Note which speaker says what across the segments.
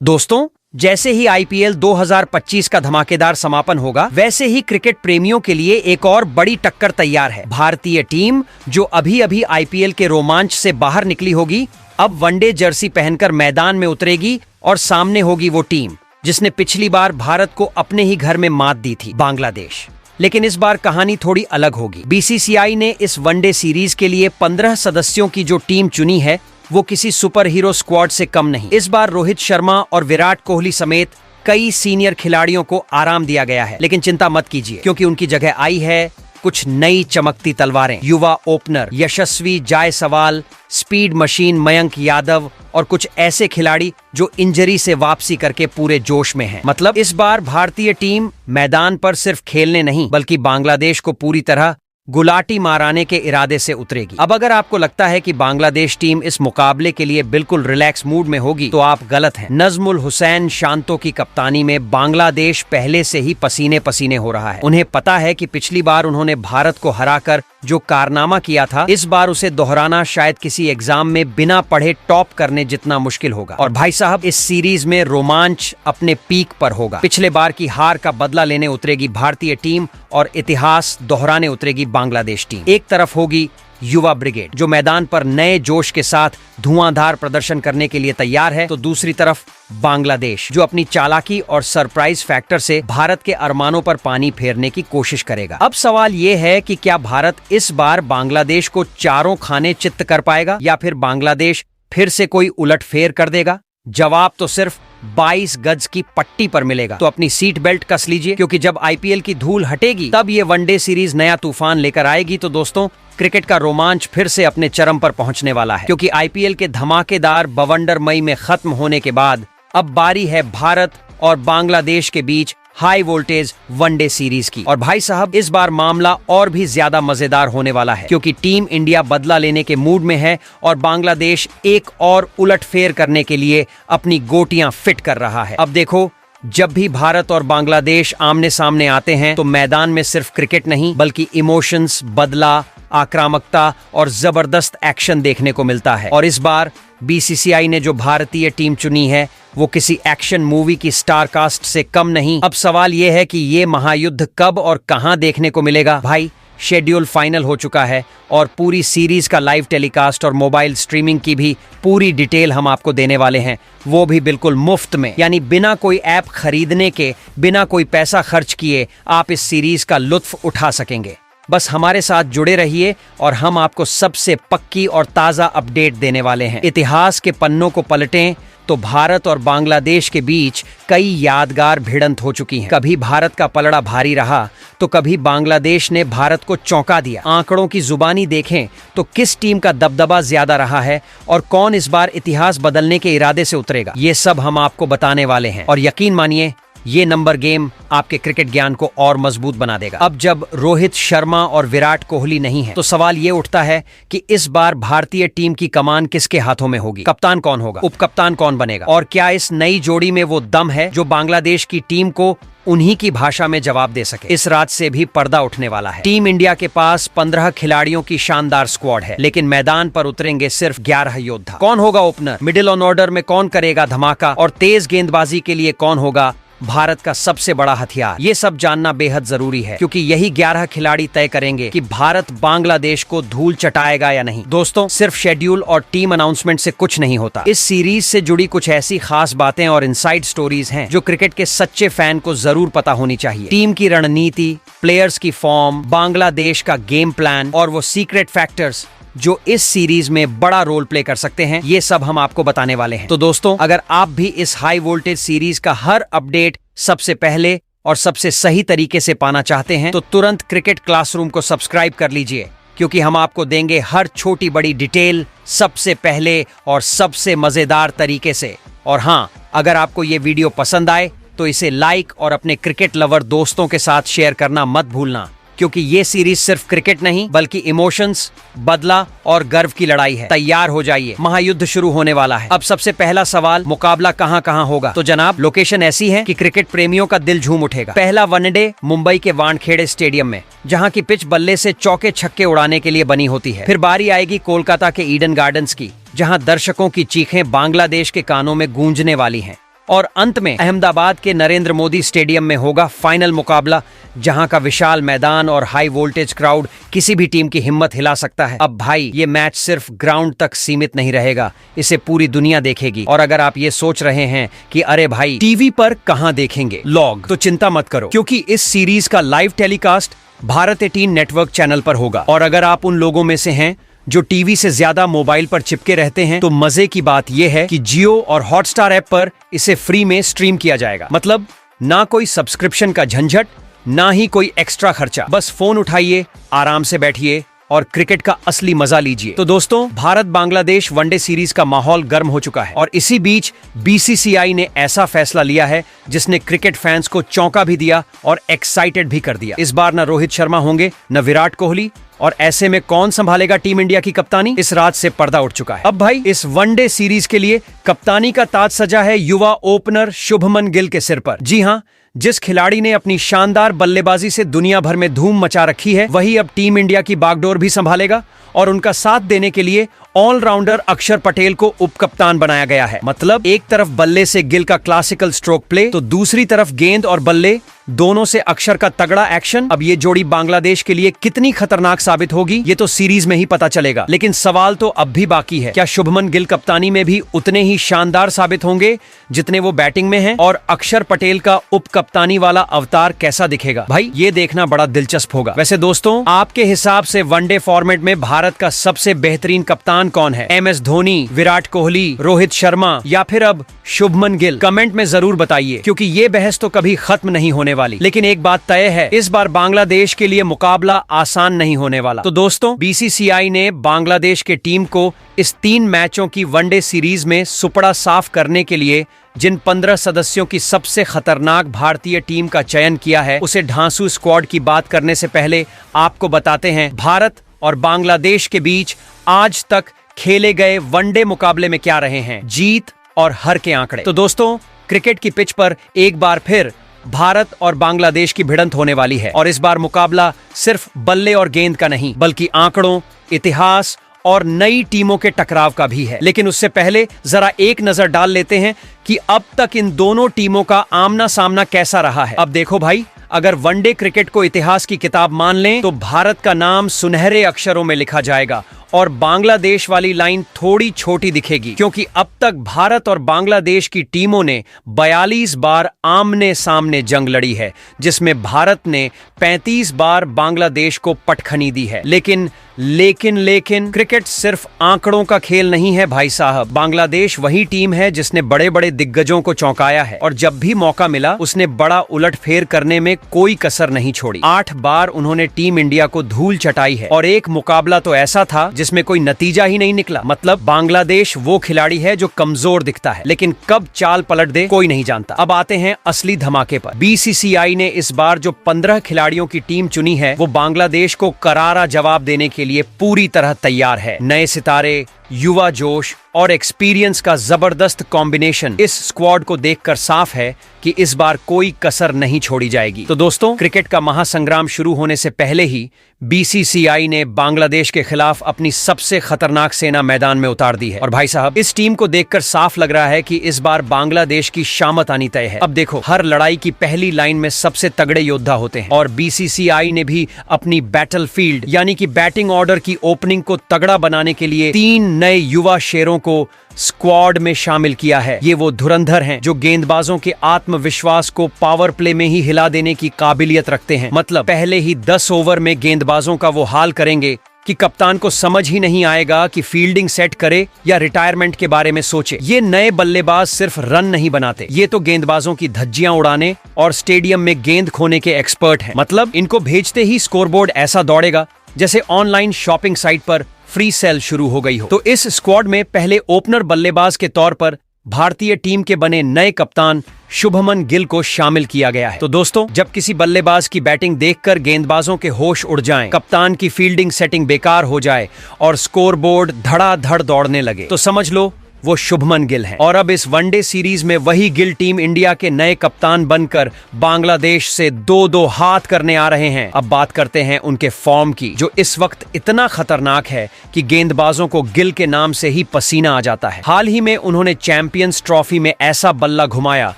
Speaker 1: दोस्तों, जैसे ही आईपीएल 2025 का धमाकेदार समापन होगा, वैसे ही क्रिकेट प्रेमियों के लिए एक और बड़ी टक्कर तैयार है। भारतीय टीम जो अभी अभी आईपीएल के रोमांच से बाहर निकली होगी, अब वनडे जर्सी पहनकर मैदान में उतरेगी और सामने होगी वो टीम जिसने पिछली बार भारत को अपने ही घर में मात दी थी, बांग्लादेश। लेकिन इस बार कहानी थोड़ी अलग होगी। बीसीसीआई ने इस वनडे सीरीज के लिए 15 सदस्यों की जो टीम चुनी है, वो किसी सुपर हीरो स्क्वाड से कम नहीं। इस बार रोहित शर्मा और विराट कोहली समेत कई सीनियर खिलाड़ियों को आराम दिया गया है। लेकिन चिंता मत कीजिए, क्योंकि उनकी जगह आई है कुछ नई चमकती तलवारें। युवा ओपनर यशस्वी जायसवाल, स्पीड मशीन मयंक यादव और कुछ ऐसे खिलाड़ी जो इंजरी से वापसी करके पूरे जोश में हैं। मतलब इस बार भारतीय टीम मैदान पर सिर्फ खेलने नहीं, बल्कि बांग्लादेश को पूरी तरह गुलाटी माराने के इरादे से उतरेगी। अब अगर आपको लगता है कि बांग्लादेश टीम इस मुकाबले के लिए बिल्कुल रिलैक्स मूड में होगी, तो आप गलत हैं। नजमुल हुसैन शांतो की कप्तानी में बांग्लादेश पहले से ही पसीने पसीने हो रहा है। उन्हें पता है कि पिछली बार उन्होंने भारत को हराकर जो कारनामा किया था, इस बार उसे दोहराना शायद किसी एग्जाम में बिना पढ़े टॉप करने जितना मुश्किल होगा। और भाई साहब, इस सीरीज में रोमांच अपने पीक पर होगा। पिछले बार की हार का बदला लेने उतरेगी भारतीय टीम और इतिहास दोहराने उतरेगी बांग्लादेश टीम। एक तरफ होगी युवा ब्रिगेड जो मैदान पर नए जोश के साथ धुआंधार प्रदर्शन करने के लिए तैयार है, तो दूसरी तरफ बांग्लादेश जो अपनी चालाकी और सरप्राइज फैक्टर से भारत के अरमानों पर पानी फेरने की कोशिश करेगा। अब सवाल ये है कि क्या भारत इस बार बांग्लादेश को चारों खाने चित्त कर पाएगा, या फिर बांग्लादेश फिर से कोई उलटफेर कर देगा? जवाब तो सिर्फ 22 गज की पट्टी पर मिलेगा। तो अपनी सीट बेल्ट कस लीजिए, क्योंकि जब आईपीएल की धूल हटेगी, तब ये वनडे सीरीज नया तूफान लेकर आएगी। तो दोस्तों, क्रिकेट का रोमांच फिर से अपने चरम पर पहुंचने वाला है, क्योंकि आईपीएल के धमाकेदार बवंडर मई में खत्म होने के बाद अब बारी है भारत और बांग्लादेश के बीच हाई वोल्टेज वनडे सीरीज की। और भाई साहब, इस बार मामला और भी ज्यादा मजेदार होने वाला है, क्योंकि टीम इंडिया बदला लेने के मूड में है और बांग्लादेश एक और उलटफेर करने के लिए अपनी गोटियां फिट कर रहा है। अब देखो, जब भी भारत और बांग्लादेश आमने सामने आते हैं, तो मैदान में सिर्फ क्रिकेट नहीं, बल्कि इमोशंस, बदला, आक्रामकता और जबरदस्त एक्शन देखने को मिलता है। और इस बार बीसीसीआई ने जो भारतीय टीम चुनी है, वो किसी एक्शन मूवी की स्टार कास्ट से कम नहीं। अब सवाल यह है कि ये महायुद्ध कब और कहां देखने को मिलेगा? भाई, शेड्यूल फाइनल हो चुका है और पूरी सीरीज का लाइव टेलीकास्ट और मोबाइल स्ट्रीमिंग की भी पूरी डिटेल हम आपको देने वाले हैं, वो भी बिल्कुल मुफ्त में। यानी बिना कोई ऐप खरीदने के, बिना कोई पैसा खर्च किए आप इस सीरीज का लुत्फ उठा सकेंगे। बस हमारे साथ जुड़े रहिए और हम आपको सबसे पक्की और ताज़ा अपडेट देने वाले हैं। इतिहास के पन्नों को पलटें तो भारत और बांग्लादेश के बीच कई यादगार भिड़ंत हो चुकी हैं। कभी भारत का पलड़ा भारी रहा, तो कभी बांग्लादेश ने भारत को चौंका दिया। आंकड़ों की जुबानी देखें तो किस टीम का दबदबा ज्यादा रहा है और कौन इस बार इतिहास बदलने के इरादे से उतरेगा, ये सब हम आपको बताने वाले हैं। और यकीन मानिए, ये नंबर गेम आपके क्रिकेट ज्ञान को और मजबूत बना देगा। अब जब रोहित शर्मा और विराट कोहली नहीं है, तो सवाल ये उठता है कि इस बार भारतीय टीम की कमान किसके हाथों में होगी? कप्तान कौन होगा? उपकप्तान कौन बनेगा? और क्या इस नई जोड़ी में वो दम है जो बांग्लादेश की टीम को उन्हीं की भाषा में जवाब दे सके? इस रात से भी पर्दा उठने वाला है। टीम इंडिया के पास 15 खिलाड़ियों की शानदार स्क्वाड है, लेकिन मैदान पर उतरेंगे सिर्फ 11 योद्धा। कौन होगा ओपनर? मिडिल ऑन ऑर्डर में कौन करेगा धमाका? और तेज गेंदबाजी के लिए कौन होगा भारत का सबसे बड़ा हथियार? ये सब जानना बेहद जरूरी है, क्योंकि यही 11 खिलाड़ी तय करेंगे कि भारत बांग्लादेश को धूल चटाएगा या नहीं। दोस्तों, सिर्फ शेड्यूल और टीम अनाउंसमेंट से कुछ नहीं होता। इस सीरीज से जुड़ी कुछ ऐसी खास बातें और इनसाइड स्टोरीज हैं जो क्रिकेट के सच्चे फैन को जरूर पता होनी चाहिए। टीम की रणनीति, प्लेयर्स की फॉर्म, बांग्लादेश का गेम प्लान और वो सीक्रेट फैक्टर्स जो इस सीरीज में बड़ा रोल प्ले कर सकते हैं, ये सब हम आपको बताने वाले हैं। तो दोस्तों, अगर आप भी इस हाई वोल्टेज सीरीज का हर अपडेट सबसे पहले और सबसे सही तरीके से पाना चाहते हैं, तो तुरंत क्रिकेट क्लासरूम को सब्सक्राइब कर लीजिए, क्योंकि हम आपको देंगे हर छोटी बड़ी डिटेल सबसे पहले और सबसे मजेदार तरीके से। और हाँ, अगर आपको ये वीडियो पसंद आए तो इसे लाइक और अपने क्रिकेट लवर दोस्तों के साथ शेयर करना मत भूलना, क्योंकि ये सीरीज सिर्फ क्रिकेट नहीं, बल्कि इमोशंस, बदला और गर्व की लड़ाई है। तैयार हो जाइए, महायुद्ध शुरू होने वाला है। अब सबसे पहला सवाल, मुकाबला कहां कहां होगा? तो जनाब, लोकेशन ऐसी है कि क्रिकेट प्रेमियों का दिल झूम उठेगा। पहला वनडे मुंबई के वानखेड़े स्टेडियम में, जहां की पिच बल्ले से चौके छक्के उड़ाने के लिए बनी होती है। फिर बारी आएगी कोलकाता के ईडन गार्डन्स की, जहां दर्शकों की चीखें बांग्लादेश के कानों में गूंजने वाली हैं। और अंत में अहमदाबाद के नरेंद्र मोदी स्टेडियम में होगा फाइनल मुकाबला, जहां का विशाल मैदान और हाई वोल्टेज क्राउड किसी भी टीम की हिम्मत हिला सकता है। अब भाई, ये मैच सिर्फ ग्राउंड तक सीमित नहीं रहेगा, इसे पूरी दुनिया देखेगी। और अगर आप ये सोच रहे हैं कि अरे भाई टीवी पर कहां देखेंगे लॉग, तो चिंता मत करो, क्योंकि इस सीरीज का live telecast Bharat 18 network channel पर होगा। और अगर आप उन लोगों में से हैं जो टीवी से ज्यादा मोबाइल पर चिपके रहते हैं, तो मजे की बात यह है कि जियो और हॉटस्टार ऐप पर इसे फ्री में स्ट्रीम किया जाएगा। मतलब ना कोई सब्सक्रिप्शन का झंझट, ना ही कोई एक्स्ट्रा खर्चा। बस फोन उठाइए, आराम से बैठिए और क्रिकेट का असली मजा लीजिए। तो दोस्तों, भारत बांग्लादेश वनडे सीरीज का माहौल गर्म हो चुका है और इसी बीच बीसीसीआई ने ऐसा फैसला लिया है जिसने क्रिकेट फैंस को चौंका भी दिया और एक्साइटेड भी कर दिया। इस बार न रोहित शर्मा होंगे, न विराट कोहली, और ऐसे में कौन संभालेगा टीम इंडिया की कप्तानी? इस रात से पर्दा उठ चुका है। अब भाई, इस वनडे सीरीज के लिए कप्तानी का ताज सजा है युवा ओपनर शुभमन गिल के सिर पर। जी हाँ, जिस खिलाड़ी ने अपनी शानदार बल्लेबाजी से दुनिया भर में धूम मचा रखी है, वही अब टीम इंडिया की बागडोर भी संभालेगा। और उनका साथ देने के लिए ऑलराउंडर अक्षर पटेल को उपकप्तान बनाया गया है। मतलब एक तरफ बल्ले से गिल का क्लासिकल स्ट्रोक प्ले, तो दूसरी तरफ गेंद और बल्ले दोनों से अक्षर का तगड़ा एक्शन। अब ये जोड़ी बांग्लादेश के लिए कितनी खतरनाक साबित होगी, ये तो सीरीज में ही पता चलेगा। लेकिन सवाल तो अब भी बाकी है, क्या शुभमन गिल कप्तानी में भी उतने ही शानदार साबित होंगे जितने वो बैटिंग में हैं? और अक्षर पटेल का उपकप्तानी वाला अवतार कैसा दिखेगा? भाई, ये देखना बड़ा दिलचस्प होगा। वैसे दोस्तों, आपके हिसाब से वनडे फॉर्मेट में भारत का सबसे बेहतरीन कप्तान कौन है? MS धोनी, विराट कोहली, रोहित शर्मा, या फिर अब शुभमन गिल? कमेंट में जरूर बताइए, क्योंकि ये बहस तो कभी खत्म नहीं होने वाली। लेकिन एक बात तय है, इस बार बांग्लादेश के लिए मुकाबला आसान नहीं होने वाला। तो दोस्तों, बीसीसीआई ने बांग्लादेश के टीम को इस 3 मैचों की वनडे सीरीज में सुपड़ा साफ करने के लिए जिन 15 सदस्यों की सबसे खतरनाक भारतीय टीम का चयन किया है, उसे ढांसू स्क्वाड की बात करने से पहले आपको बताते हैं भारत और बांग्लादेश के बीच आज तक खेले गए वनडे मुकाबले में क्या रहे हैं जीत और हार के आंकड़े। तो दोस्तों, क्रिकेट की पिच पर एक बार फिर भारत और बांग्लादेश की भिड़ंत होने वाली है। और इस बार मुकाबला सिर्फ बल्ले और गेंद का नहीं, बल्कि आंकड़ों, इतिहास और नई टीमों के टकराव का भी है। लेकिन उससे पहले जरा एक नजर डाल लेते हैं कि अब तक इन दोनों टीमों का आमना सामना कैसा रहा है। अब देखो भाई, अगर वनडे क्रिकेट को इतिहास की किताब मान लें, तो भारत का नाम सुनहरे अक्षरों में लिखा जाएगा और बांग्लादेश वाली लाइन थोड़ी छोटी दिखेगी, क्योंकि अब तक भारत और बांग्लादेश की टीमों ने 42 बार आमने सामने जंग लड़ी है, जिसमें भारत ने 35 बार बांग्लादेश को पटखनी दी है। लेकिन क्रिकेट सिर्फ आंकड़ों का खेल नहीं है भाई साहब। बांग्लादेश वही टीम है जिसने बड़े बड़े दिग्गजों को चौंकाया है और जब भी मौका मिला उसने बड़ा उलटफेर करने में कोई कसर नहीं छोड़ी। 8 बार उन्होंने टीम इंडिया को धूल चटाई है और एक मुकाबला तो ऐसा था जिसमें कोई नतीजा ही नहीं निकला। मतलब बांग्लादेश वो खिलाड़ी है जो कमजोर दिखता है, लेकिन कब चाल पलट दे कोई नहीं जानता। अब आते हैं असली धमाके पर। बीसीसीआई ने इस बार जो 15 खिलाड़ियों की टीम चुनी है, वो बांग्लादेश को करारा जवाब देने के लिए पूरी तरह तैयार है। नए सितारे, युवा जोश और एक्सपीरियंस का जबरदस्त कॉम्बिनेशन इस स्क्वाड को देखकर साफ है कि इस बार कोई कसर नहीं छोड़ी जाएगी। तो दोस्तों, क्रिकेट का महासंग्राम शुरू होने से पहले ही बीसीसीआई ने बांग्लादेश के खिलाफ अपनी सबसे खतरनाक सेना मैदान में उतार दी है। और भाई साहब, इस टीम को देखकर साफ लग रहा है कि इस बार बांग्लादेश की शामत आनी तय है। अब देखो, हर लड़ाई की पहली लाइन में सबसे तगड़े योद्धा होते हैं और बीसीसीआई ने भी अपनी बैटलफील्ड यानी कि बैटिंग ऑर्डर की ओपनिंग को तगड़ा बनाने के लिए 3 नए युवा शेरों को स्क्वाड में शामिल किया है। ये वो धुरंधर हैं जो गेंदबाजों के आत्मविश्वास को पावर प्ले में ही हिला देने की काबिलियत रखते हैं। मतलब पहले ही 10 ओवर में गेंदबाजों का वो हाल करेंगे कि कप्तान को समझ ही नहीं आएगा कि फील्डिंग सेट करे या रिटायरमेंट के बारे में सोचे। ये नए बल्लेबाज सिर्फ रन नहीं बनाते, ये तो गेंदबाजों की धज्जियां उड़ाने और स्टेडियम में गेंद खोने के एक्सपर्ट हैं। मतलब इनको भेजते ही स्कोरबोर्ड ऐसा दौड़ेगा जैसे ऑनलाइन शॉपिंग साइट पर फ्री सेल शुरू हो गई हो। तो इस स्क्वाड में पहले ओपनर बल्लेबाज के तौर पर भारतीय टीम के बने नए कप्तान शुभमन गिल को शामिल किया गया है। तो दोस्तों, जब किसी बल्लेबाज की बैटिंग देखकर गेंदबाजों के होश उड़ जाएं, कप्तान की फील्डिंग सेटिंग बेकार हो जाए और स्कोरबोर्ड धड़ाधड़ दौड़ने लगे, तो समझ लो वो शुभमन गिल हैं। और अब इस वनडे सीरीज में वही गिल टीम इंडिया के नए कप्तान बनकर बांग्लादेश से 2-2 हाथ करने आ रहे हैं। अब बात करते हैं उनके फॉर्म की, जो इस वक्त इतना खतरनाक है कि गेंदबाजों को गिल के नाम से ही पसीना आ जाता है। हाल ही में उन्होंने चैंपियंस ट्रॉफी में ऐसा बल्ला घुमाया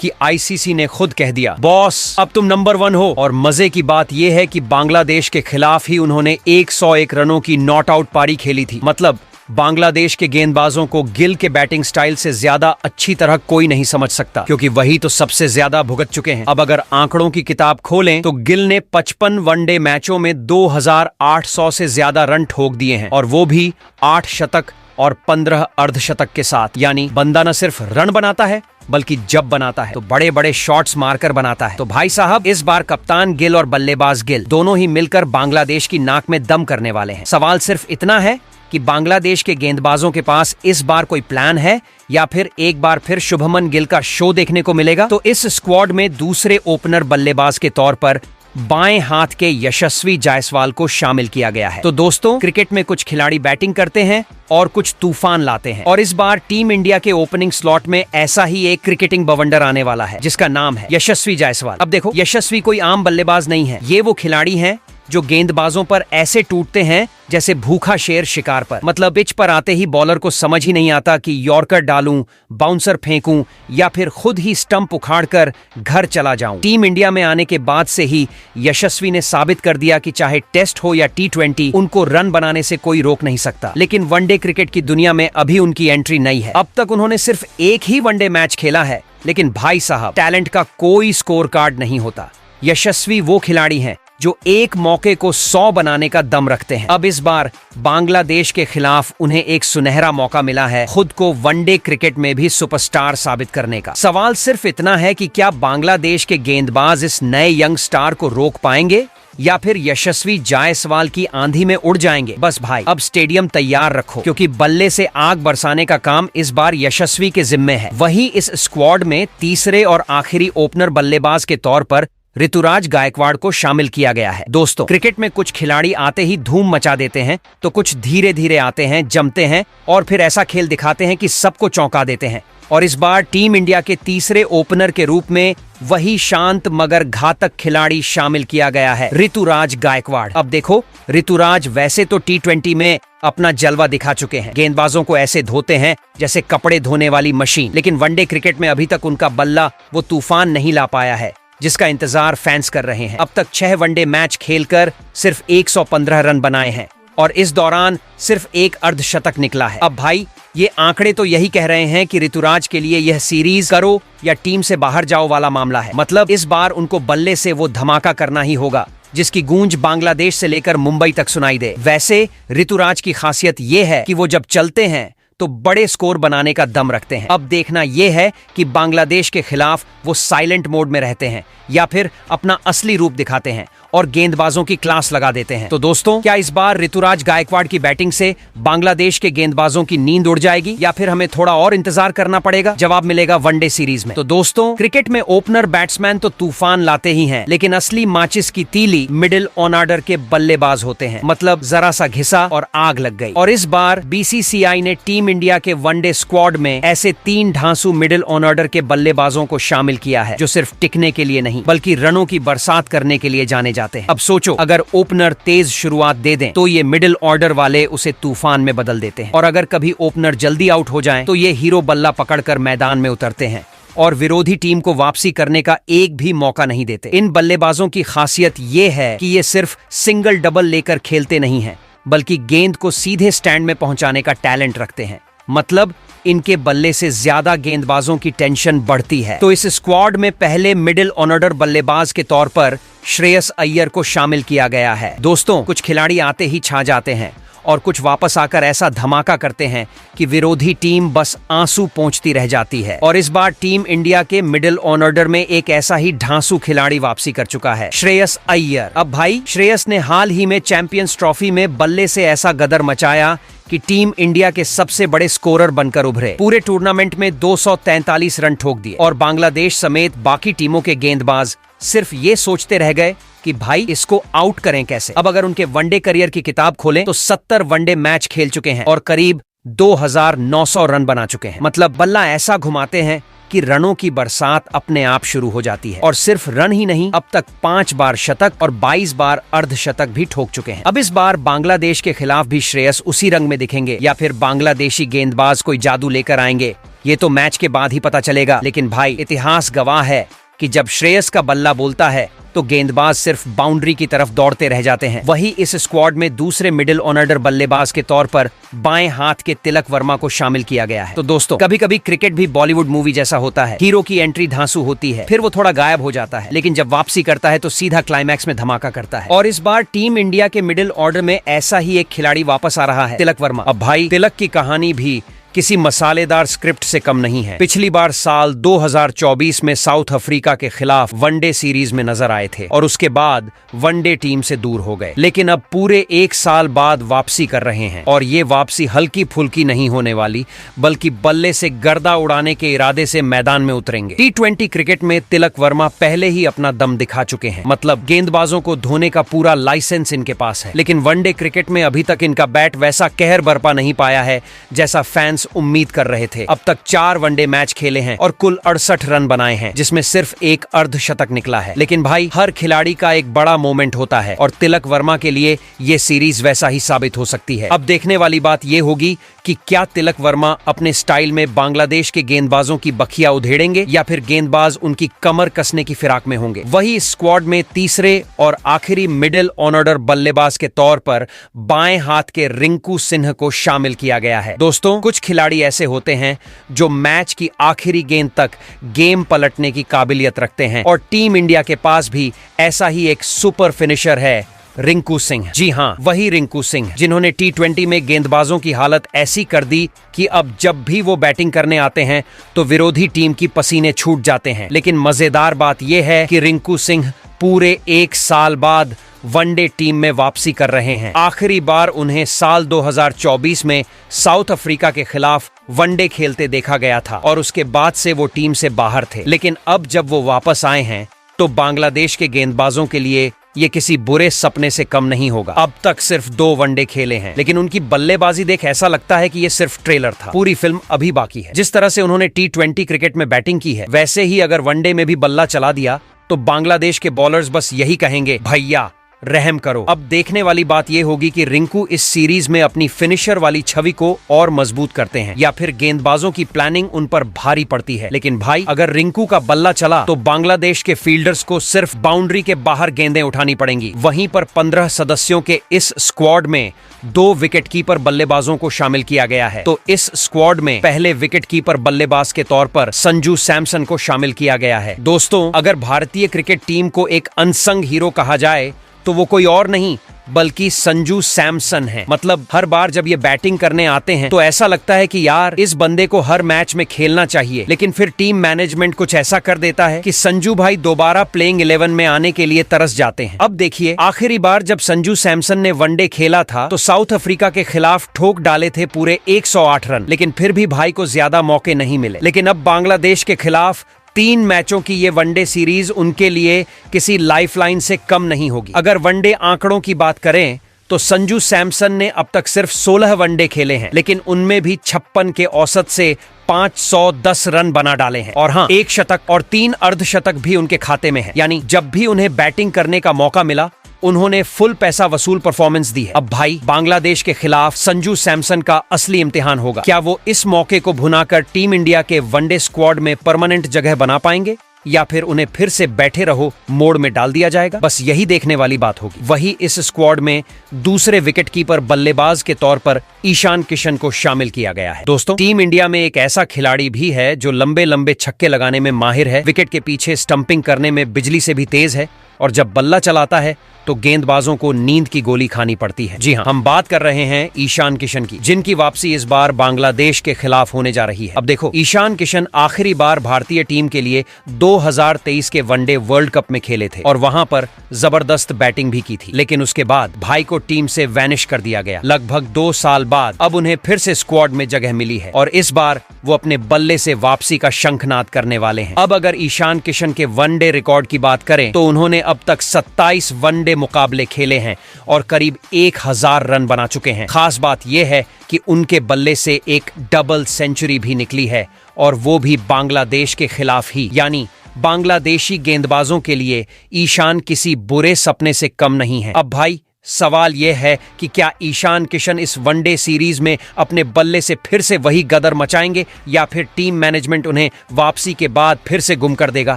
Speaker 1: कि आईसीसी ने खुद कह दिया, बॉस अब तुम नंबर 1 हो। और मजे की बात यह है कि बांग्लादेश के खिलाफ ही उन्होंने 101 रनों की नॉट आउट पारी खेली थी। मतलब बांग्लादेश के गेंदबाजों को गिल के बैटिंग स्टाइल से ज्यादा अच्छी तरह कोई नहीं समझ सकता, क्योंकि वही तो सबसे ज्यादा भुगत चुके हैं। अब अगर आंकड़ों की किताब खोलें तो गिल ने 55 वनडे मैचों में 2800 से ज्यादा रन ठोक दिए हैं, और वो भी 8 शतक और 15 अर्धशतक के साथ। यानी बंदा न सिर्फ रन बनाता है बल्कि जब बनाता है तो बड़े बड़े शॉट्स मारकर बनाता है। तो भाई साहब, इस बार कप्तान गिल और बल्लेबाज गिल दोनों ही मिलकर बांग्लादेश की नाक में दम करने वाले हैं। सवाल सिर्फ इतना है कि बांग्लादेश के गेंदबाजों के पास इस बार कोई प्लान है या फिर एक बार फिर शुभमन गिल का शो देखने को मिलेगा। तो इस स्क्वाड में दूसरे ओपनर बल्लेबाज के तौर पर बाएं हाथ के यशस्वी जायसवाल को शामिल किया गया है। तो दोस्तों, क्रिकेट में कुछ खिलाड़ी बैटिंग करते हैं और कुछ तूफान लाते हैं, और इस बार टीम इंडिया के ओपनिंग स्लॉट में ऐसा ही एक क्रिकेटिंग बवंडर आने वाला है जिसका नाम है यशस्वी जायसवाल। अब देखो, यशस्वी कोई आम बल्लेबाज नहीं है। ये वो खिलाड़ी हैं जो गेंदबाजों पर ऐसे टूटते हैं जैसे भूखा शेर शिकार पर। मतलब पिच पर आते ही बॉलर को समझ ही नहीं आता कि यॉर्कर डालूं, बाउंसर फेंकूं या फिर खुद ही स्टंप उखाड़कर घर चला जाऊं। टीम इंडिया में आने के बाद से ही यशस्वी ने साबित कर दिया कि चाहे टेस्ट हो या T20, उनको रन बनाने से कोई रोक नहीं सकता। लेकिन वनडे क्रिकेट की दुनिया में अभी उनकी एंट्री नहीं है। अब तक उन्होंने सिर्फ एक ही वनडे मैच खेला है, लेकिन भाई साहब, टैलेंट का कोई स्कोर कार्ड नहीं होता। यशस्वी वो खिलाड़ी हैं जो एक मौके को 100 बनाने का दम रखते हैं। अब इस बार बांग्लादेश के खिलाफ उन्हें एक सुनहरा मौका मिला है खुद को वनडे क्रिकेट में भी सुपरस्टार साबित करने का। सवाल सिर्फ इतना है कि क्या बांग्लादेश के गेंदबाज इस नए यंग स्टार को रोक पाएंगे या फिर यशस्वी जायसवाल की आंधी में उड़ जाएंगे। बस भाई, अब स्टेडियम तैयार रखो, क्योंकि बल्ले से आग बरसाने का काम इस बार यशस्वी के जिम्मे है। वही इस स्क्वाड में तीसरे और आखिरी ओपनर बल्लेबाज के तौर पर ऋतुराज गायकवाड़ को शामिल किया गया है। दोस्तों, क्रिकेट में कुछ खिलाड़ी आते ही धूम मचा देते हैं, तो कुछ धीरे धीरे आते हैं, जमते हैं और फिर ऐसा खेल दिखाते हैं कि सबको चौंका देते हैं। और इस बार टीम इंडिया के तीसरे ओपनर के रूप में वही शांत मगर घातक खिलाड़ी शामिल किया गया है, ऋतुराज गायकवाड़। अब देखो, ऋतुराज वैसे तो T20 में अपना जलवा दिखा चुके हैं, गेंदबाजों को ऐसे धोते हैं जैसे कपड़े धोने वाली मशीन। लेकिन वनडे क्रिकेट में अभी तक उनका बल्ला वो तूफान नहीं ला पाया है जिसका इंतजार फैंस कर रहे हैं। अब तक 6 वनडे मैच खेलकर सिर्फ 115 रन बनाए हैं, और इस दौरान सिर्फ एक अर्धशतक निकला है। अब भाई, ये आंकड़े तो यही कह रहे हैं कि ऋतुराज के लिए यह सीरीज करो या टीम से बाहर जाओ वाला मामला है। मतलब इस बार उनको बल्ले से वो धमाका करना ही होगा जिसकी गूंज बांग्लादेश से लेकर मुंबई तक सुनाई दे। वैसे ऋतुराज की खासियत ये है कि वो जब चलते हैं तो बड़े स्कोर बनाने का दम रखते हैं। अब देखना यह है कि बांग्लादेश के खिलाफ वो साइलेंट मोड में रहते हैं या फिर अपना असली रूप दिखाते हैं और गेंदबाजों की क्लास लगा देते हैं। तो दोस्तों, क्या इस बार ऋतुराज गायकवाड़ की बैटिंग से बांग्लादेश के गेंदबाजों की नींद उड़ जाएगी या फिर हमें थोड़ा और इंतजार करना पड़ेगा? जवाब मिलेगा वनडे सीरीज में। तो दोस्तों, क्रिकेट में ओपनर बैट्समैन तो तूफान लाते ही हैं, लेकिन असली माचिस की तीली मिडिल ऑन ऑर्डर के बल्लेबाज होते हैं। मतलब जरा सा घिसा और आग लग गई। और इस बार BCCI ने टीम इंडिया के वनडे स्क्वाड में ऐसे 3 ढांसू मिडिल ऑन ऑर्डर के बल्लेबाजों को शामिल किया है जो सिर्फ टिकने के लिए नहीं बल्कि रनों की बरसात करने के लिए जाने जाते हैं। अब सोचो, अगर ओपनर तेज शुरुआत दे दें तो ये मिडिल ऑर्डर वाले उसे तूफान में बदल देते हैं, और अगर कभी ओपनर जल्दी आउट हो जाएं तो ये हीरो बल्ला पकड़कर मैदान में उतरते हैं और विरोधी टीम को वापसी करने का एक भी मौका नहीं देते। इन बल्लेबाजों की खासियत ये है कि ये सिर्फ सिंगल डबल लेकर खेलते नहीं हैं, बल्कि गेंद को सीधे स्टैंड में पहुंचाने का टैलेंट रखते हैं। मतलब इनके बल्ले से ज्यादा गेंदबाजों की टेंशन बढ़ती है। तो इस स्क्वाड में पहले मिडिल ऑर्डर बल्लेबाज के तौर पर श्रेयस अय्यर को शामिल किया गया है। दोस्तों, कुछ खिलाड़ी आते ही छा जाते हैं और कुछ वापस आकर ऐसा धमाका करते हैं कि विरोधी टीम बस आंसू पोंछती रह जाती है। और इस बार टीम इंडिया के मिडिल ऑर्डर में एक ऐसा ही ढांसू खिलाड़ी वापसी कर चुका है, श्रेयस अय्यर। अब भाई, श्रेयस ने हाल ही में चैंपियंस ट्रॉफी में बल्ले से ऐसा गदर मचाया कि टीम इंडिया के सबसे बड़े स्कोरर बनकर उभरे। पूरे टूर्नामेंट में 243 रन ठोक दिए और बांग्लादेश समेत बाकी टीमों के गेंदबाज सिर्फ ये सोचते रह गए कि भाई इसको आउट करें कैसे। अब अगर उनके वनडे करियर की किताब खोलें तो 70 वनडे मैच खेल चुके हैं और करीब 2900 रन बना चुके हैं। मतलब बल्ला ऐसा घुमाते हैं कि रनों की बरसात अपने आप शुरू हो जाती है। और सिर्फ रन ही नहीं, अब तक 5 बार शतक और 22 बार अर्धशतक भी ठोक चुके हैं। अब इस बार बांग्लादेश के खिलाफ भी श्रेयस उसी रंग में दिखेंगे या फिर बांग्लादेशी गेंदबाज कोई जादू लेकर आएंगे, ये तो मैच के बाद ही पता चलेगा। लेकिन भाई, इतिहास गवाह है कि जब श्रेयस का बल्ला बोलता है तो गेंदबाज सिर्फ बाउंड्री की तरफ दौड़ते रह जाते हैं। वही इस स्क्वाड में दूसरे मिडिल ऑर्डर बल्लेबाज के तौर पर बाएं हाथ के तिलक वर्मा को शामिल किया गया है। तो दोस्तों, कभी कभी क्रिकेट भी बॉलीवुड मूवी जैसा होता है। हीरो की एंट्री धांसू होती है, फिर वो थोड़ा गायब हो जाता है, लेकिन जब वापसी करता है तो सीधा क्लाइमैक्स में धमाका करता है। और इस बार टीम इंडिया के मिडिल ऑर्डर में ऐसा ही एक खिलाड़ी वापस आ रहा है, तिलक वर्मा। अब भाई, तिलक की कहानी भी किसी मसालेदार स्क्रिप्ट से कम नहीं है। पिछली बार साल 2024 में साउथ अफ्रीका के खिलाफ वनडे सीरीज में नजर आए थे और उसके बाद वनडे टीम से दूर हो गए, लेकिन अब पूरे 1 साल बाद वापसी कर रहे हैं। और ये वापसी हल्की फुल्की नहीं होने वाली, बल्कि बल्ले से गर्दा उड़ाने के इरादे से मैदान में उतरेंगे। T20 क्रिकेट में तिलक वर्मा पहले ही अपना दम दिखा चुके हैं, मतलब गेंदबाजों को धोने का पूरा लाइसेंस इनके पास है। लेकिन वनडे क्रिकेट में अभी तक इनका बैट वैसा कहर बरपा नहीं पाया है जैसा फैंस उम्मीद कर रहे थे। अब तक 4 वनडे मैच खेले हैं और कुल 68 रन बनाए हैं, जिसमें सिर्फ एक अर्धशतक निकला है। लेकिन भाई, हर खिलाड़ी का एक बड़ा मोमेंट होता है और तिलक वर्मा के लिए ये सीरीज वैसा ही साबित हो सकती है। अब देखने वाली बात ये होगी कि क्या तिलक वर्मा अपने स्टाइल में बांग्लादेश के गेंदबाजों की बखिया उधेड़ेंगे या फिर गेंदबाज उनकी कमर कसने की फिराक में होंगे। वही स्क्वाड में तीसरे और आखिरी मिडिल ऑर्डर बल्लेबाज के तौर पर बाएं हाथ के रिंकू सिंह को शामिल किया गया है। दोस्तों, कुछ खिलाड़ी ऐसे होते हैं जो मैच की आखिरी गेंद तक गेम पलटने की काबिलियत रखते हैं और टीम इंडिया के पास भी ऐसा ही एक सुपर फिनिशर है, रिंकू सिंह। जी हाँ, वही रिंकू सिंह जिन्होंने T20 में गेंदबाजों की हालत ऐसी कर दी कि अब जब भी वो बैटिंग करने आते हैं तो विरोधी टीम की पसीने छूट जाते हैं। लेकिन मजेदार बात यह है कि रिंकू सिंह पूरे 1 साल बाद वनडे टीम में वापसी कर रहे हैं। आखिरी बार उन्हें साल 2024 में साउथ अफ्रीका के खिलाफ वनडे खेलते देखा गया था और उसके बाद से वो टीम से बाहर थे। लेकिन अब जब वो वापस आए हैं तो बांग्लादेश के गेंदबाजों के लिए ये किसी बुरे सपने से कम नहीं होगा। अब तक सिर्फ 2 वनडे खेले हैं, लेकिन उनकी बल्लेबाजी देख ऐसा लगता है कि ये सिर्फ ट्रेलर था, पूरी फिल्म अभी बाकी है। जिस तरह से उन्होंने T20 क्रिकेट में बैटिंग की है, वैसे ही अगर वनडे में भी बल्ला चला दिया तो बांग्लादेश के बॉलर्स बस यही कहेंगे, भैया रहम करो। अब देखने वाली बात यह होगी कि रिंकू इस सीरीज में अपनी फिनिशर वाली छवि को और मजबूत करते हैं या फिर गेंदबाजों की प्लानिंग उन पर भारी पड़ती है। लेकिन भाई, अगर रिंकू का बल्ला चला तो बांग्लादेश के फील्डर्स को सिर्फ बाउंड्री के बाहर गेंदें उठानी पड़ेंगी। वहीं पर 15 सदस्यों के इस स्क्वाड में 2 विकेटकीपर बल्लेबाजों को शामिल किया गया है। तो इस स्क्वाड में पहले विकेटकीपर बल्लेबाज के तौर पर संजू सैमसन को शामिल किया गया है। दोस्तों, अगर भारतीय क्रिकेट टीम को एक अनसंग हीरो कहा जाए तो वो कोई और नहीं बल्कि संजू सैमसन है। मतलब हर बार जब ये बैटिंग करने आते हैं तो ऐसा लगता है कि यार इस बंदे को हर मैच में खेलना चाहिए, लेकिन फिर टीम मैनेजमेंट कुछ ऐसा कर देता है कि संजू भाई दोबारा प्लेइंग 11 में आने के लिए तरस जाते हैं। अब देखिए, आखिरी बार जब संजू सैमसन ने वनडे खेला था तो साउथ अफ्रीका के खिलाफ ठोक डाले थे पूरे 108 रन, लेकिन फिर भी भाई को ज्यादा मौके नहीं मिले। लेकिन अब बांग्लादेश के खिलाफ 3 मैचों की ये वनडे सीरीज उनके लिए किसी लाइफलाइन से कम नहीं होगी। अगर वनडे आंकड़ों की बात करें तो संजू सैमसन ने अब तक सिर्फ 16 वनडे खेले हैं, लेकिन उनमें भी 56 के औसत से 510 रन बना डाले हैं। और हाँ, 1 शतक और 3 अर्धशतक भी उनके खाते में है। यानी जब भी उन्हें बैटिंग करने का मौका मिला उन्होंने फुल पैसा वसूल परफॉर्मेंस दी है। अब भाई, बांग्लादेश के खिलाफ संजू सैमसन का असली इम्तिहान होगा। क्या वो इस मौके को भुनाकर टीम इंडिया के वनडे स्क्वाड में परमानेंट जगह बना पाएंगे या फिर उन्हें फिर से बैठे रहो मोड़ में डाल दिया जाएगा? बस यही देखने वाली बात होगी। वही इस स्क्वाड में दूसरे विकेटकीपर बल्लेबाज के तौर पर ईशान किशन को शामिल किया गया है। दोस्तों, टीम इंडिया में एक ऐसा खिलाड़ी भी है जो लंबे लंबे छक्के लगाने में माहिर है, विकेट के पीछे स्टंपिंग करने में बिजली से भी तेज है और जब बल्ला चलाता है तो गेंदबाजों को नींद की गोली खानी पड़ती है। जी हाँ, हम बात कर रहे हैं ईशान किशन की, जिनकी वापसी इस बार बांग्लादेश के खिलाफ होने जा रही है। अब देखो, ईशान किशन आखिरी बार भारतीय टीम के लिए 2023 के वनडे वर्ल्ड कप में खेले थे और वहां पर जबरदस्त बैटिंग भी की थी, लेकिन उसके बाद भाई को टीम से वैनिश कर दिया गया। लगभग 2 साल बाद अब उन्हें फिर से स्क्वाड में जगह मिली है और इस बार वो अपने बल्ले से वापसी का शंखनाद करने वाले हैं। अब अगर ईशान किशन के वनडे रिकॉर्ड की बात करें तो उन्होंने अब तक 27 वनडे मुकाबले खेले हैं और करीब 1000 रन बना चुके हैं। खास बात यह है कि उनके बल्ले से एक डबल सेंचुरी भी निकली है और वो भी बांग्लादेश के खिलाफ ही। यानी बांग्लादेशी गेंदबाजों के लिए ईशान किसी बुरे सपने से कम नहीं है। अब भाई सवाल यह है कि क्या ईशान किशन इस वनडे सीरीज में अपने बल्ले से फिर से वही गदर मचाएंगे या फिर टीम मैनेजमेंट उन्हें वापसी के बाद फिर से गुम कर देगा।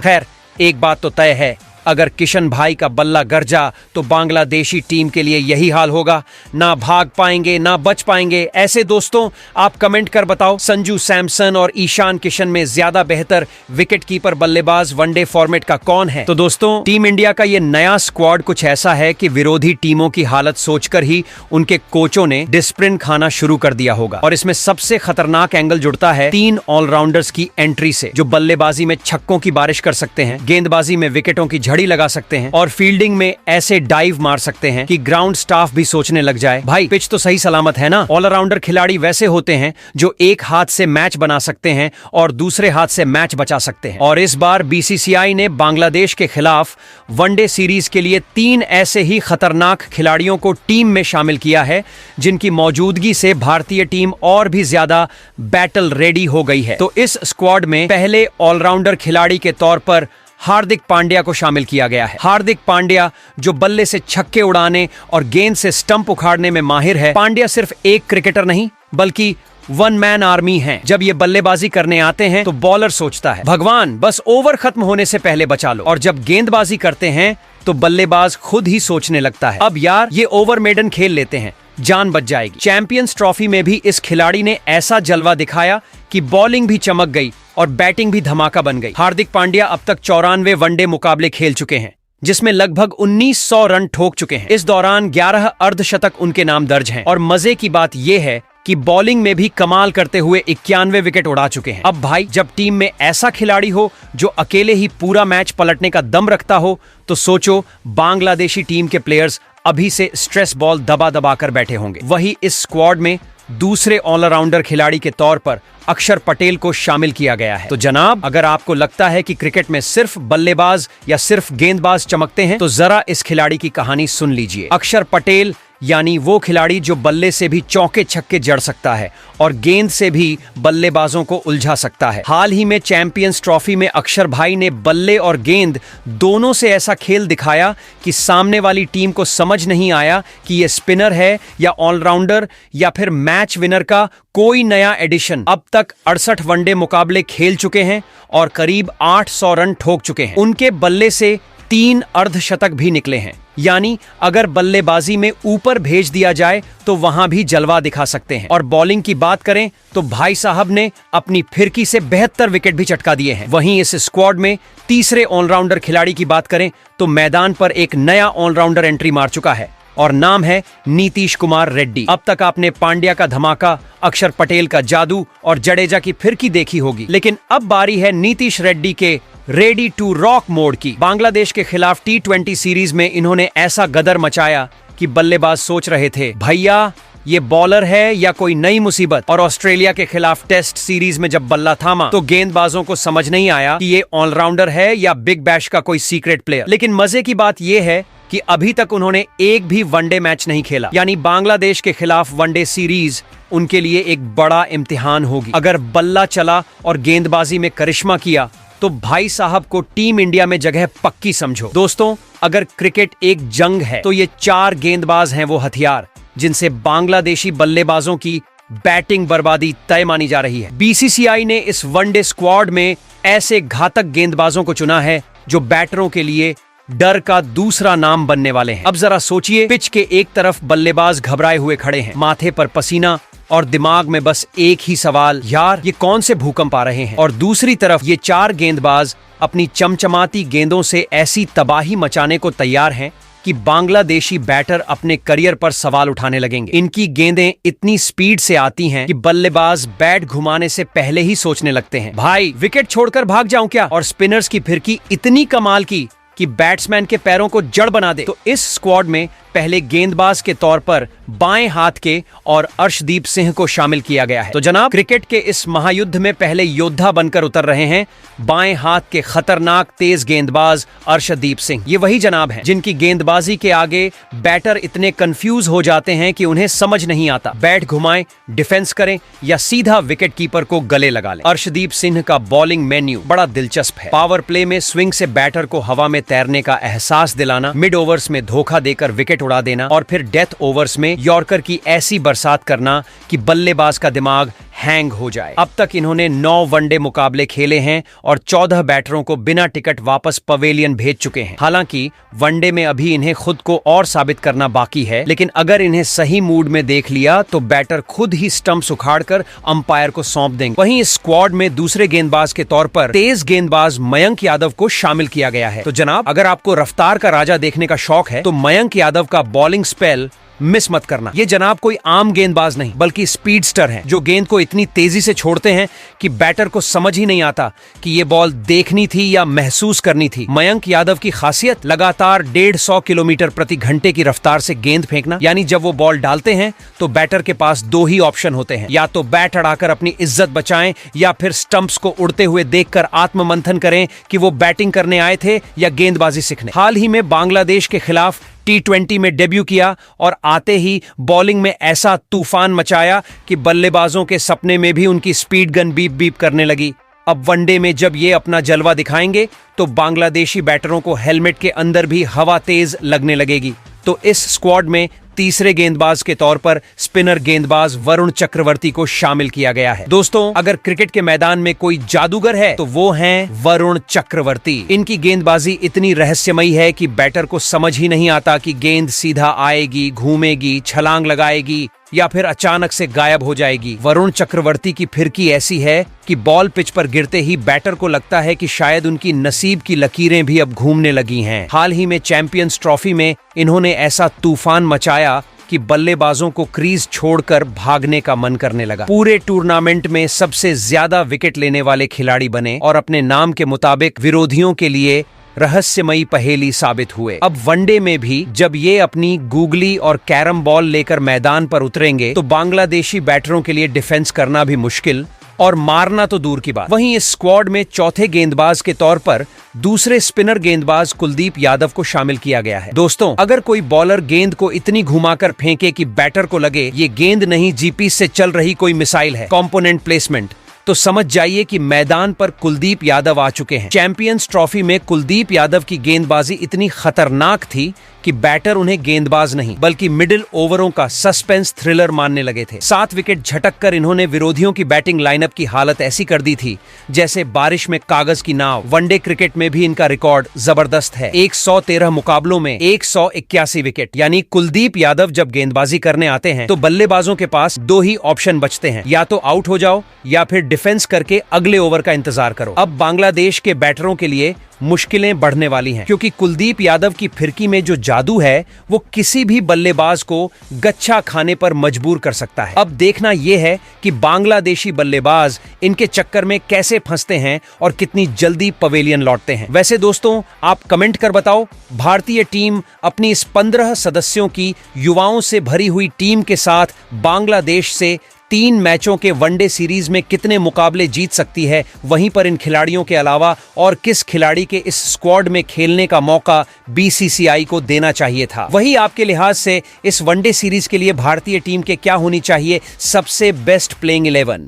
Speaker 1: खैर, एक बात तो तय है, अगर किशन भाई का बल्ला गरजा तो बांग्लादेशी टीम के लिए यही हाल होगा। ना भाग पाएंगे ना बच पाएंगे। ऐसे दोस्तों, आप कमेंट कर बताओ, संजू सैमसन और ईशान किशन में ज्यादा बेहतर विकेट कीपर बल्लेबाज वनडे फॉर्मेट का कौन है? तो दोस्तों, टीम इंडिया का ये नया स्क्वाड कुछ ऐसा है कि विरोधी टीमों की हालत सोचकर ही उनके कोचों ने डिस्प्लिन खाना शुरू कर दिया होगा। और इसमें सबसे खतरनाक एंगल जुड़ता है 3 ऑलराउंडर्स की एंट्री से, जो बल्लेबाजी में छक्कों की बारिश कर सकते हैं, गेंदबाजी में विकेटों की झड़ी लगा सकते हैं और फील्डिंग में ऐसे डाइव मार सकते हैं कि ग्राउंड स्टाफ भी सोचने लग जाए, भाई पिच तो सही सलामत है ना। ऑलराउंडर खिलाड़ी वैसे होते हैं जो एक हाथ से मैच बना सकते हैं और दूसरे हाथ से मैच बचा सकते हैं। और इस बार बीसीसीआई ने बांग्लादेश के खिलाफ वनडे सीरीज के लिए 3 ऐसे ही खतरनाक खिलाड़ियों को टीम में शामिल किया है, जिनकी मौजूदगी से भारतीय टीम और भी ज्यादा बैटल रेडी हो गई है। तो इस स्क्वाड में पहले ऑलराउंडर खिलाड़ी के तौर पर हार्दिक पांड्या को शामिल किया गया है। हार्दिक पांड्या जो बल्ले से छक्के उड़ाने और गेंद से स्टंप उखाड़ने में माहिर है। पांड्या सिर्फ एक क्रिकेटर नहीं बल्कि वन मैन आर्मी है। जब ये बल्लेबाजी करने आते हैं तो बॉलर सोचता है, भगवान बस ओवर खत्म होने से पहले बचा लो, और जब गेंदबाजी करते हैं तो बल्लेबाज खुद ही सोचने लगता है, अब यार ये ओवर मेडन खेल लेते हैं, जान बच जाएगी। चैंपियंस ट्रॉफी में भी इस खिलाड़ी ने ऐसा जलवा दिखाया कि बॉलिंग भी चमक गई और बैटिंग भी धमाका बन गई। हार्दिक पांड्या अब तक 94 वनडे मुकाबले खेल चुके हैं, जिसमें लगभग 1900 रन ठोक चुके हैं। इस दौरान 11 अर्धशतक उनके नाम दर्ज हैं। और मजे की बात यह है कि बॉलिंग में भी कमाल करते हुए 91 विकेट उड़ा चुके हैं। अब भाई, जब टीम में ऐसा खिलाड़ी हो जो अकेले ही पूरा मैच पलटने का दम रखता हो, तो सोचो बांग्लादेशी टीम के प्लेयर्स अभी से स्ट्रेस बॉल दबा दबा कर बैठे होंगे। वही इस स्क्वाड में दूसरे ऑलराउंडर खिलाड़ी के तौर पर अक्षर पटेल को शामिल किया गया है। तो जनाब, अगर आपको लगता है कि क्रिकेट में सिर्फ बल्लेबाज या सिर्फ गेंदबाज चमकते हैं, तो जरा इस खिलाड़ी की कहानी सुन लीजिए। अक्षर पटेल यानी वो खिलाड़ी जो बल्ले से भी चौके छक्के जड़ सकता है और गेंद से भी बल्लेबाजों को उलझा सकता है। हाल ही में चैंपियंस ट्रॉफी में अक्षर भाई ने बल्ले और गेंद दोनों से ऐसा खेल दिखाया कि सामने वाली टीम को समझ नहीं आया कि ये स्पिनर है या ऑलराउंडर या फिर मैच विनर का कोई नया एडिशन। अब तक 68 वनडे मुकाबले खेल चुके हैं और करीब 800 रन ठोक चुके हैं। उनके बल्ले से 3 अर्धशतक भी निकले हैं। यानी अगर बल्लेबाजी में ऊपर भेज दिया जाए तो वहां भी जलवा दिखा सकते हैं। और बॉलिंग की बात करें तो भाई साहब ने अपनी फिरकी से 72 विकेट भी चटका दिए हैं। वहीं इस स्क्वाड में तीसरे ऑलराउंडर खिलाड़ी की बात करें तो मैदान पर एक नया ऑलराउंडर एंट्री मार चुका है और नाम है नीतीश कुमार रेड्डी। अब तक आपने पांड्या का धमाका, अक्षर पटेल का जादू और जडेजा की फिरकी देखी होगी, लेकिन अब बारी है नीतीश रेड्डी के रेडी टू रॉक मोड की। बांग्लादेश के खिलाफ T20 सीरीज में इन्होंने ऐसा गदर मचाया कि बल्लेबाज सोच रहे थे, भैया ये बॉलर है या कोई नई मुसीबत। और ऑस्ट्रेलिया के खिलाफ टेस्ट सीरीज में जब बल्ला थामा तो गेंदबाजों को समझ नहीं आया कि ये ऑलराउंडर है या बिग बैश का कोई सीक्रेट प्लेयर। लेकिन मजे की बात यह है कि अभी तक उन्होंने एक भी वनडे मैच नहीं खेला। यानी बांग्लादेश के खिलाफ वनडे सीरीज उनके लिए एक बड़ा इम्तिहान होगी। अगर बल्ला चला और गेंदबाजी में करिश्मा किया तो भाई साहब को टीम इंडिया में जगह पक्की समझो। दोस्तों, अगर क्रिकेट एक जंग है तो ये 4 गेंदबाज हैं वो हथियार जिनसे बांग्लादेशी बल्लेबाजों की बैटिंग बर्बादी तय मानी जा रही है। बीसीसीआई ने इस वनडे स्क्वाड में ऐसे घातक गेंदबाजों को चुना है जो बैटरों के लिए डर का दूसरा नाम बनने वाले हैं। अब जरा सोचिए, पिच के एक तरफ बल्लेबाज घबराए हुए खड़े हैं, माथे पर पसीना और दिमाग में बस एक ही सवाल, यार ये कौन से भूकंप आ रहे हैं। और दूसरी तरफ ये 4 गेंदबाज अपनी चमचमाती गेंदों से ऐसी तबाही मचाने को तैयार हैं कि बांग्लादेशी बैटर अपने करियर पर सवाल उठाने लगेंगे। इनकी गेंदें इतनी स्पीड से आती हैं कि बल्लेबाज बैट घुमाने से पहले ही सोचने लगते हैं, भाई विकेट छोड़कर भाग जाऊं क्या। और स्पिनर्स की फिरकी इतनी कमाल की कि बैट्समैन के पैरों को जड़ बना दे। तो इस स्क्वाड में पहले गेंदबाज के तौर पर बाएं हाथ के और अर्शदीप सिंह को शामिल किया गया है। तो जनाब, क्रिकेट के इस महायुद्ध में पहले योद्धा बनकर उतर रहे हैं बाएं हाथ के खतरनाक तेज गेंदबाज अर्शदीप सिंह। ये वही जनाब हैं जिनकी गेंदबाजी के आगे बैटर इतने कंफ्यूज हो जाते हैं कि उन्हें समझ नहीं आता बैट घुमाएं, डिफेंस करें या सीधा विकेट कीपर को गले लगा लें। अर्शदीप सिंह का बॉलिंग मेन्यू बड़ा दिलचस्प है। पावर प्ले में स्विंग से बैटर को हवा में तैरने का एहसास दिलाना, मिड ओवर्स में धोखा देकर विकेट उड़ा देना और फिर डेथ ओवर्स में यॉर्कर की ऐसी बरसात करना कि बल्लेबाज का दिमाग हैंग हो जाए। अब तक इन्होंने 9 वनडे मुकाबले खेले हैं और 14 बैटरों को बिना टिकट वापस पवेलियन भेज चुके हैं। हालांकि वनडे में अभी इन्हें खुद को और साबित करना बाकी है, लेकिन अगर इन्हें सही मूड में देख लिया तो बैटर खुद ही स्टंप्स उखाड़कर अंपायर को सौंप देंगे। वहीं इस स्क्वाड में दूसरे गेंदबाज के तौर पर तेज गेंदबाज मयंक यादव को शामिल किया गया है। तो जनाब, अगर आपको रफ्तार का राजा देखने का शौक है तो मयंक यादव का बॉलिंग स्पेल मिस मत करना। ये जनाब कोई आम गेंदबाज नहीं बल्कि स्पीडस्टर हैं, जो गेंद को इतनी तेजी से छोड़ते हैं कि बैटर को समझ ही नहीं आता कि ये बॉल देखनी थी या महसूस करनी थी। मयंक यादव की खासियत लगातार 150 किलोमीटर प्रति घंटे की रफ्तार से गेंद फेंकना, यानी जब वो बॉल डालते हैं तो बैटर के पास 2 ही ऑप्शन होते हैं, या तो बैट अड़ाकर अपनी इज्जत बचाएं या फिर स्टंप्स को उड़ते हुए देखकर आत्ममंथन करें कि वो बैटिंग करने आए थे या गेंदबाजी सीखने। हाल ही में बांग्लादेश के खिलाफ T20 में डेब्यू किया और आते ही बॉलिंग में ऐसा तूफान मचाया कि बल्लेबाजों के सपने में भी उनकी स्पीड गन बीप बीप करने लगी। अब वनडे में जब ये अपना जलवा दिखाएंगे तो बांग्लादेशी बैटरों को हेलमेट के अंदर भी हवा तेज लगने लगेगी। तो इस स्क्वाड में तीसरे गेंदबाज के तौर पर स्पिनर गेंदबाज वरुण चक्रवर्ती को शामिल किया गया है। दोस्तों, अगर क्रिकेट के मैदान में कोई जादूगर है तो वो हैं वरुण चक्रवर्ती। इनकी गेंदबाजी इतनी रहस्यमयी है कि बैटर को समझ ही नहीं आता कि गेंद सीधा आएगी, घूमेगी, छलांग लगाएगी या फिर अचानक से गायब हो जाएगी। वरुण चक्रवर्ती की फिरकी ऐसी है कि बॉल पिच पर गिरते ही बैटर को लगता है कि शायद उनकी नसीब की लकीरें भी अब घूमने लगी हैं। हाल ही में चैंपियंस ट्रॉफी में इन्होंने ऐसा तूफान मचाया कि बल्लेबाजों को क्रीज छोड़कर भागने का मन करने लगा। पूरे टूर्नामेंट में सबसे ज्यादा विकेट लेने वाले खिलाड़ी बने और अपने नाम के मुताबिक विरोधियों के लिए रहस्यमयी पहेली साबित हुए। अब वनडे में भी जब ये अपनी गूगली और कैरम बॉल लेकर मैदान पर उतरेंगे तो बांग्लादेशी बैटरों के लिए डिफेंस करना भी मुश्किल और मारना तो दूर की बात। वहीं इस स्क्वाड में चौथे गेंदबाज के तौर पर दूसरे स्पिनर गेंदबाज कुलदीप यादव को शामिल किया गया है। दोस्तों, अगर कोई बॉलर गेंद को इतनी घुमाकर फेंके कि बैटर को लगे ये गेंद नहीं जीपीएस से चल रही कोई मिसाइल है, कंपोनेंट प्लेसमेंट, तो समझ जाइए कि मैदान पर कुलदीप यादव आ चुके हैं। चैंपियंस ट्रॉफी में कुलदीप यादव की गेंदबाजी इतनी खतरनाक थी कि बैटर उन्हें गेंदबाज नहीं बल्कि मिडिल ओवरों का सस्पेंस थ्रिलर मानने लगे थे। 7 विकेट झटक कर इन्होंने विरोधियों की बैटिंग लाइनअप की हालत ऐसी कर दी थी जैसे बारिश में कागज की नाव। वनडे क्रिकेट में भी इनका रिकॉर्ड जबरदस्त है। 113 मुकाबलों में 181 विकेट, यानी कुलदीप यादव जब गेंदबाजी करने आते हैं तो बल्लेबाजों के पास 2 ही ऑप्शन बचते हैं, या तो आउट हो जाओ या फिर डिफेंस करके अगले ओवर का इंतजार करो। अब बांग्लादेश के बैटरों के लिए मुश्किलें बढ़ने वाली हैं, क्योंकि कुलदीप यादव की फिरकी में जो जादू है वो किसी भी बल्लेबाज को गच्छा खाने पर मजबूर कर सकता है। अब देखना यह है कि बांग्लादेशी बल्लेबाज इनके चक्कर में कैसे फंसते हैं और कितनी जल्दी पवेलियन लौटते हैं। वैसे दोस्तों, आप कमेंट कर बताओ, भारतीय टीम अपनी इस 15 सदस्यों की युवाओं से भरी हुई टीम के साथ बांग्लादेश से 3 मैचों के वनडे सीरीज में कितने मुकाबले जीत सकती है। वहीं पर इन खिलाड़ियों के अलावा और किस खिलाड़ी के इस स्क्वाड में खेलने का मौका बीसीसीआई को देना चाहिए था। वही आपके लिहाज से इस वनडे सीरीज के लिए भारतीय टीम के क्या होनी चाहिए सबसे बेस्ट प्लेइंग 11।